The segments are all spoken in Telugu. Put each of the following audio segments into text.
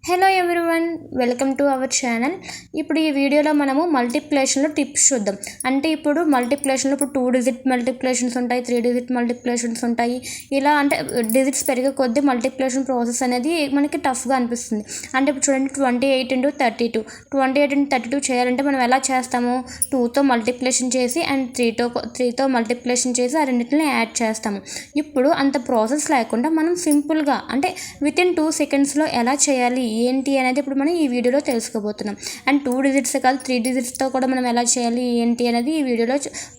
Hello everyone, welcome to our channel. ఇప్పుడు ఈ వీడియోలో మనము మల్టిప్లికేషన్లో టిప్స్ చూద్దాం. అంటే ఇప్పుడు మల్టిప్లికేషన్లో ఇప్పుడు 2 డిజిట్ మల్టిప్లికేషన్స్ ఉంటాయి, 3 డిజిట్ మల్టిప్లికేషన్స్ ఉంటాయి. ఇలా అంటే డిజిట్స్ పెరిగే కొద్దీ మల్టిప్లికేషన్ ప్రాసెస్ అనేది మనకి టఫ్గా అనిపిస్తుంది. అంటే ఇప్పుడు చూడండి, 28 into 32 28 into 32 చేయాలంటే మనం ఎలా చేస్తాము? 2తో మల్టిప్లికేషన్ చేసి అండ్ 3తో మల్టిప్లికేషన్ చేసి ఆ రెండింటిని యాడ్ చేస్తాము. ఇప్పుడు అంత ప్రాసెస్ లేకుండా మనం సింపుల్గా అంటే వితిన్ 2 సెకండ్స్లో ఎలా చేయాలి ఏంటి అనేది ఇప్పుడు మనం ఈ వీడియోలో తెలుసుకోబోతున్నాం. అండ్ 2 డిజిట్స్ కాదు, 3 డిజిట్స్తో కూడా మనం ఎలా చేయాలి ఏంటి అనేది ఈ వీడియోలో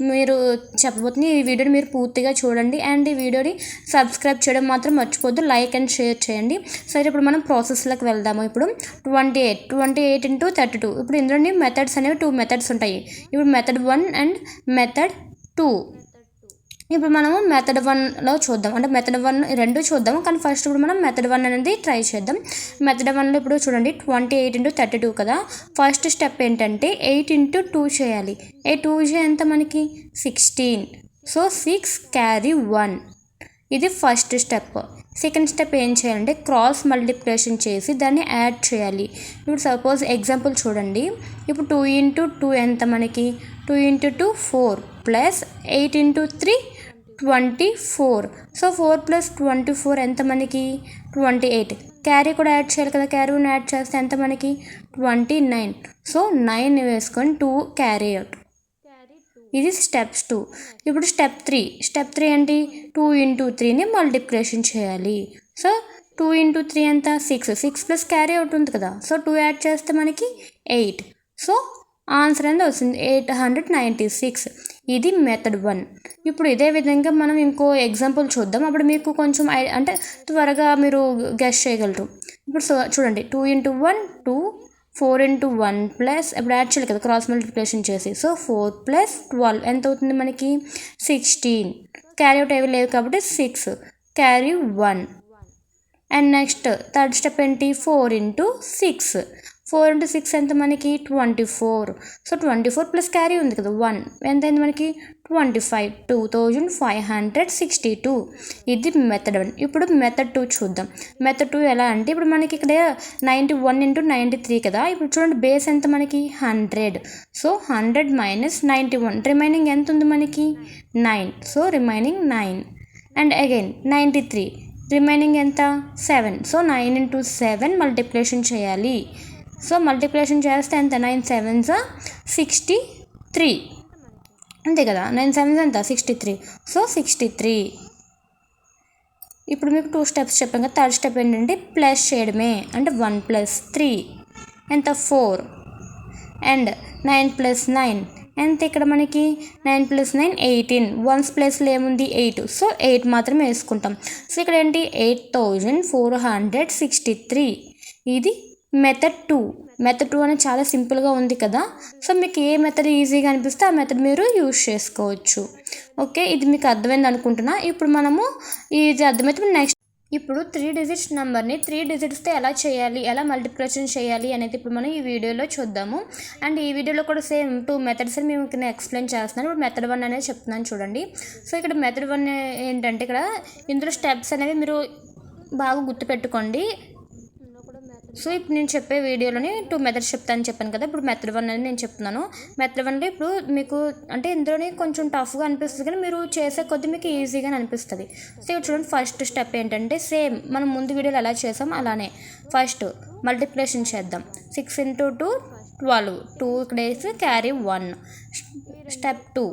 మీరు చెప్పబోతుంది. ఈ వీడియోని మీరు పూర్తిగా చూడండి అండ్ ఈ వీడియోని సబ్స్క్రైబ్ చేయడం మాత్రం మర్చిపోద్దు, లైక్ అండ్ షేర్ చేయండి. సరే, ఇప్పుడు మనం ప్రాసెస్లోకి వెళ్దాము. ఇప్పుడు 28 into 32. ఇప్పుడు ఇందులోని మెథడ్స్ అనేవి 2 మెథడ్స్ ఉంటాయి. ఇప్పుడు మెథడ్ 1 అండ్ మెథడ్ 2. ఇప్పుడు మనము మెథడ్ 1లో చూద్దాం. అంటే మెథడ్ 1 రెండు చూద్దాం, కానీ ఫస్ట్ ఇప్పుడు మనం మెథడ్ 1 అనేది ట్రై చేద్దాం. మెథడ్ 1లో ఇప్పుడు చూడండి, 28 into 32 కదా. ఫస్ట్ స్టెప్ ఏంటంటే 8 into 2 చేయాలి. 2 ఎంత మనకి 16. So 6 carry 1. ఇది ఫస్ట్ స్టెప్. సెకండ్ స్టెప్ ఏం చేయాలంటే క్రాస్ మల్టిప్లికేషన్ చేసి దాన్ని యాడ్ చేయాలి. ఇప్పుడు సపోజ్ ఎగ్జాంపుల్ చూడండి. ఇప్పుడు 2 into 2 ఎంత మనకి? 2 into 2 4 ప్లస్ 8 into 3 24. సో 4 + 24 ఎంత మనకి? 28. క్యారీ కూడా యాడ్ చేయాలి కదా, క్యారీని యాడ్ చేస్తే ఎంత మనకి? 29. సో 9 వేసుకొని 2 క్యారీ అవుట్. ఇది స్టెప్స్ 2. ఇప్పుడు స్టెప్ 3 ఏంటి? 2 into 3ని మల్టిప్లికేషన్ చేయాలి. సో 2 into 3 ఎంత? 6 ప్లస్ క్యారీ అవుట్ ఉంది కదా, సో 2 యాడ్ చేస్తే మనకి 8. సో ఆన్సర్ అనేది వస్తుంది 896. ఇది మెథడ్ 1. ఇప్పుడు ఇదే విధంగా మనం ఇంకో ఎగ్జాంపుల్ చూద్దాం. అప్పుడు మీకు కొంచెం అంటే త్వరగా మీరు గెస్ చేయగలరు. ఇప్పుడు చూడండి, 2 into 1 2, 4 into 1 ప్లస్ ఇప్పుడు యాడ్ చేయాలి కదా క్రాస్ మల్టిప్లికేషన్ చేసి. సో 4 + 12 ఎంత అవుతుంది మనకి? 16. క్యారీ అవుట్ ఏవి లేదు కాబట్టి 6 carry 1. And next third step ఏంటి? 4 into 6. 4 into 6 ఎంత మనకి? 24. సో 24 ప్లస్ క్యారీ ఉంది కదా 1 ఎంత అయింది మనకి? 25. 2562. ఇది మెథడ్ 1. ఇప్పుడు మెథడ్ 2 చూద్దాం. మెథడ్ 2 ఎలా అంటే ఇప్పుడు మనకి ఇక్కడ 91 into 93 కదా. ఇప్పుడు చూడండి, బేస్ ఎంత మనకి? 100. సో 100 - 91 రిమైనింగ్ ఎంత ఉంది మనకి? 9. So remaining 9. And again 93 remaining ఎంత? 7. సో 9 into 7 మల్టిప్లికేషన్ చేయాలి. సో మల్టిప్లికేషన్ చేస్తే ఎంత? 9 7s 63. అంతే కదా, 9 7s ఎంత? 63. సో 63. ఇప్పుడు మీకు 2 స్టెప్స్ చెప్పాం కదా. థర్డ్ స్టెప్ ఏంటంటే ప్లస్ చేయడమే. అంటే 1 + 3 ఎంత? 4. అండ్ 9 + 9 ఎంత? ఇక్కడ మనకి 9 + 9 18. 1s ప్లేస్లో ఏముంది? 8. సో 8 మాత్రమే వేసుకుంటాం. సో ఇక్కడ ఏంటి? 8463. ఇది మెథడ్ 2. మెథడ్ 2 అనేది చాలా సింపుల్గా ఉంది కదా. సో మీకు ఏ మెథడ్ ఈజీగా అనిపిస్తే ఆ మెథడ్ మీరు యూజ్ చేసుకోవచ్చు. ఓకే, ఇది మీకు అర్థమైంది అనుకుంటున్నా. ఇప్పుడు మనము ఇది అర్థమైతే నెక్స్ట్ ఇప్పుడు 3 డిజిట్స్ నెంబర్ని 3 డిజిట్స్తో ఎలా చేయాలి, ఎలా మల్టిప్లికేషన్ చేయాలి అనేది ఇప్పుడు మనం ఈ వీడియోలో చూద్దాము. అండ్ ఈ వీడియోలో కూడా సేమ్ 2 మెథడ్స్ మేము ఇక్కడ ఎక్స్ప్లెయిన్ చేస్తున్నాను. ఇప్పుడు మెథడ్ 1 అనేది చెప్తున్నాను చూడండి. సో ఇక్కడ మెథడ్ 1 ఏంటంటే ఇక్కడ ఇందులో స్టెప్స్ అనేవి మీరు బాగా గుర్తుపెట్టుకోండి. సో ఇప్పుడు నేను చెప్పే వీడియోలోని 2 మెథడ్స్ చెప్తాను చెప్పాను కదా. ఇప్పుడు మెథడ్ 1 అనేది నేను చెప్తున్నాను. మెథడ్ 1లో ఇప్పుడు మీకు అంటే ఇందులోని కొంచెం టఫ్గా అనిపిస్తుంది, కానీ మీరు చేసే కొద్దీ మీకు ఈజీగా అనిపిస్తుంది. సో ఇప్పుడు చూడండి, ఫస్ట్ స్టెప్ ఏంటంటే సేమ్ మనం ముందు వీడియోలో ఎలా చేసాం అలానే ఫస్ట్ మల్టిప్లికేషన్ చేద్దాం. 6 into 2 12. 2 ఇక్కడ వేసి carry 1. Step 2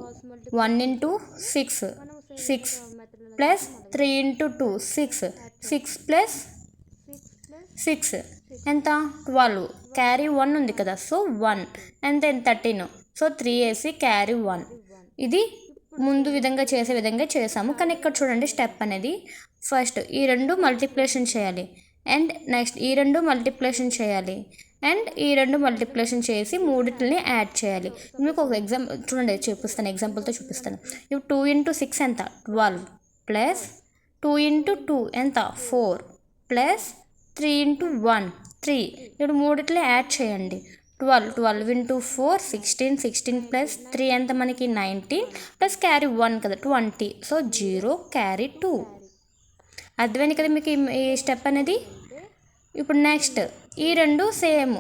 1 into 6 6 plus 3 into 2 6 6 plus 6 ఎంత? 12. క్యారీ 1 ఉంది కదా, సో 1 ఎంత? 13. సో 3 వేసి క్యారీ 1. ఇది ముందు విధంగా చేసే విధంగా చేసాము, కానీ ఇక్కడ చూడండి స్టెప్ అనేది ఫస్ట్ ఈ 2 మల్టిప్లికేషన్ చేయాలి అండ్ నెక్స్ట్ ఈ 2 మల్టిప్లికేషన్ చేయాలి అండ్ ఈ 2 మల్టిప్లికేషన్ చేసి మూడింటిని యాడ్ చేయాలి. మీకు ఒక ఎగ్జాంపుల్ చూడండి చూపిస్తాను, ఎగ్జాంపుల్తో చూపిస్తాను. ఇప్పుడు 2 into 6 ఎంత? 12 ప్లస్ 2 into 2 ఎంత? 4 ప్లస్ 3 into 1 3. ఇప్పుడు మూడిట్లో యాడ్ చేయండి. 12 into 4 16. 16 ప్లస్ 3 ఎంత మనకి? 19 ప్లస్ క్యారీ 1 కదా 20. So 0 carry 2. అర్థమైంది కదా మీకు ఈ స్టెప్ అనేది. ఇప్పుడు నెక్స్ట్ ఈ రెండు సేమ్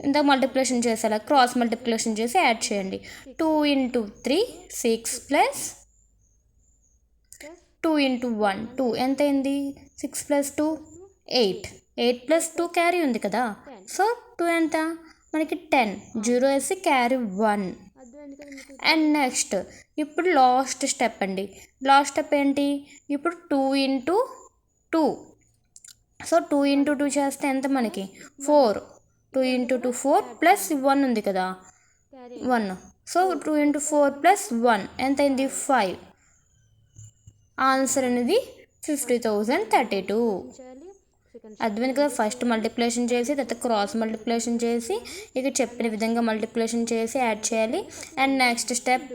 ఇంత మల్టిప్లికేషన్ చేసేలా క్రాస్ మల్టిప్లికేషన్ చేసి యాడ్ చేయండి. 2 × 3 6 ప్లస్ 2 × 1 2 ఎంత అయింది? 6 + 2 8 8 + 2 క్యారీ ఉంది కదా, సో 2 ఎంత మనకి 10 0 వేసి క్యారీ 1. అండ్ నెక్స్ట్ ఇప్పుడు లాస్ట్ స్టెప్ అండి. లాస్ట్ స్టెప్ ఏంటి? ఇప్పుడు 2 × 2, సో 2 × 2 చేస్తే ఎంత మనకి 4. 2 × 2 4 ప్లస్ 1 ఉంది కదా 1, సో 2 × 4 + 1 ఎంత అయింది? 5. ఆన్సర్ అనేది 50,032. అర్థమైంది కదా? ఫస్ట్ మల్టిప్లికేషన్ చేసి తర్వాత క్రాస్ మల్టిప్లికేషన్ చేసి ఇక చెప్పిన విధంగా మల్టిప్లికేషన్ చేసి యాడ్ చేయాలి. అండ్ నెక్స్ట్ స్టెప్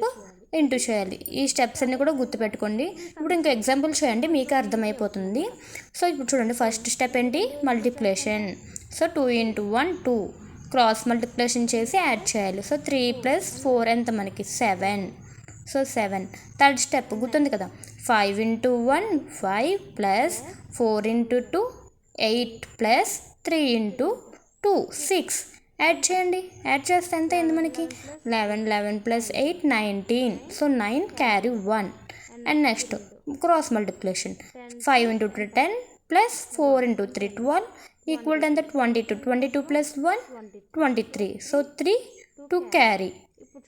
ఇంటూ చేయాలి. ఈ స్టెప్స్ అన్నీ కూడా గుర్తుపెట్టుకోండి. ఇప్పుడు ఇంకా ఎగ్జాంపుల్ చేయండి, మీకు అర్థమైపోతుంది. సో ఇప్పుడు చూడండి, ఫస్ట్ స్టెప్ ఏంటి? మల్టిప్లికేషన్. సో 2 × 1 2 క్రాస్ మల్టిప్లికేషన్ చేసి యాడ్ చేయాలి. సో 3 + 4 ఎంత మనకి 7, సో 7. థర్డ్ స్టెప్ గుర్తుంది కదా, 5 × 1 5 ప్లస్ 4 × 2 8 ప్లస్ 3 × 2 6 యాడ్ చేయండి. యాడ్ చేస్తే ఎంత అయింది మనకి? 11 11 + 8 19, so 9 carry 1. And next cross multiplication 5 × 2 10 plus 4 × 3 12 equal ఎంత? 22 22 + 1 23, so 3 2 carry.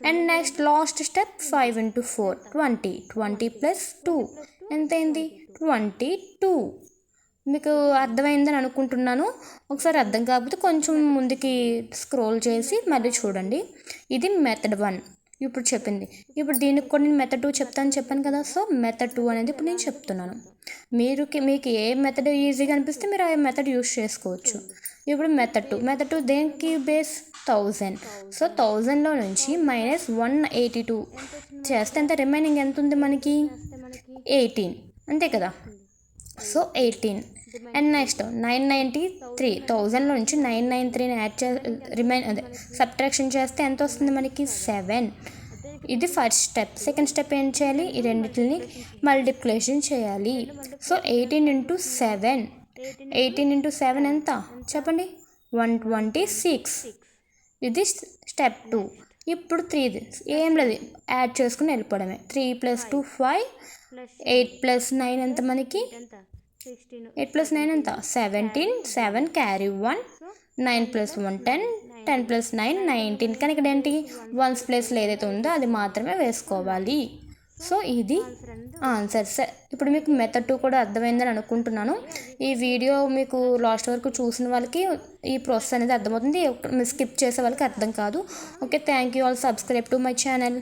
And next last step 5 × 4 20 20 + 2 ఎంత అయింది? 22. మీకు అర్థమైందని అనుకుంటున్నాను. ఒకసారి అర్థం కాకపోతే కొంచెం ముందుకి స్క్రోల్ చేసి మళ్ళీ చూడండి. ఇది మెథడ్ 1 ఇప్పుడు చెప్పింది. ఇప్పుడు దీనికి కూడా నేను మెథడ్ 2 చెప్పాను కదా, సో మెథడ్ 2 అనేది ఇప్పుడు నేను చెప్తున్నాను. మీకు ఏ మెథడ్ ఈజీగా అనిపిస్తే మీరు ఆ మెథడ్ యూస్ చేసుకోవచ్చు. ఇప్పుడు మెథడ్ 2 దేనికి బేస్? 1000. సో 1000లో నుంచి -182 చేస్తే ఎంత? రిమైనింగ్ ఎంత ఉంది మనకి? 18 అంతే కదా, సో 18. అండ్ నెక్స్ట్ 993 1000లో నుంచి 993 యాడ్ సబ్ట్రాక్షన్ చేస్తే ఎంత వస్తుంది మనకి? 7. ఇది ఫస్ట్ స్టెప్. సెకండ్ స్టెప్ ఏం చేయాలి? ఈ రెండింటిని మల్టిప్లికేషన్ చేయాలి. సో 18 × 7 18 × 7 ఎంత చెప్పండి? 126. ఇది స్టెప్ 2. ఇప్పుడు 3 ఏం లేదు, యాడ్ చేసుకుని వెళ్ళిపోవడమే. 3 + 2 5 8 + 9 ఎంత మనకి? 8 + 9 ఎంత? 17 7 క్యారీ 1 9 + 1 10 10 + 9 19. కానీ ఇక్కడ ఏంటి? 1's ప్లేస్లో ఏదైతే ఉందో అది మాత్రమే వేసుకోవాలి. సో ఇది ఆన్సర్స్. ఇప్పుడు మీకు మెథడ్ 2 కూడా అర్థమైందని అనుకుంటున్నాను. ఈ వీడియో మీకు లాస్ట్ వరకు చూసిన వాళ్ళకి ఈ ప్రాసెస్ అనేది అర్థమవుతుంది. స్కిప్ చేసే వాళ్ళకి అర్థం కాదు. Okay, thank you all. Subscribe to my channel.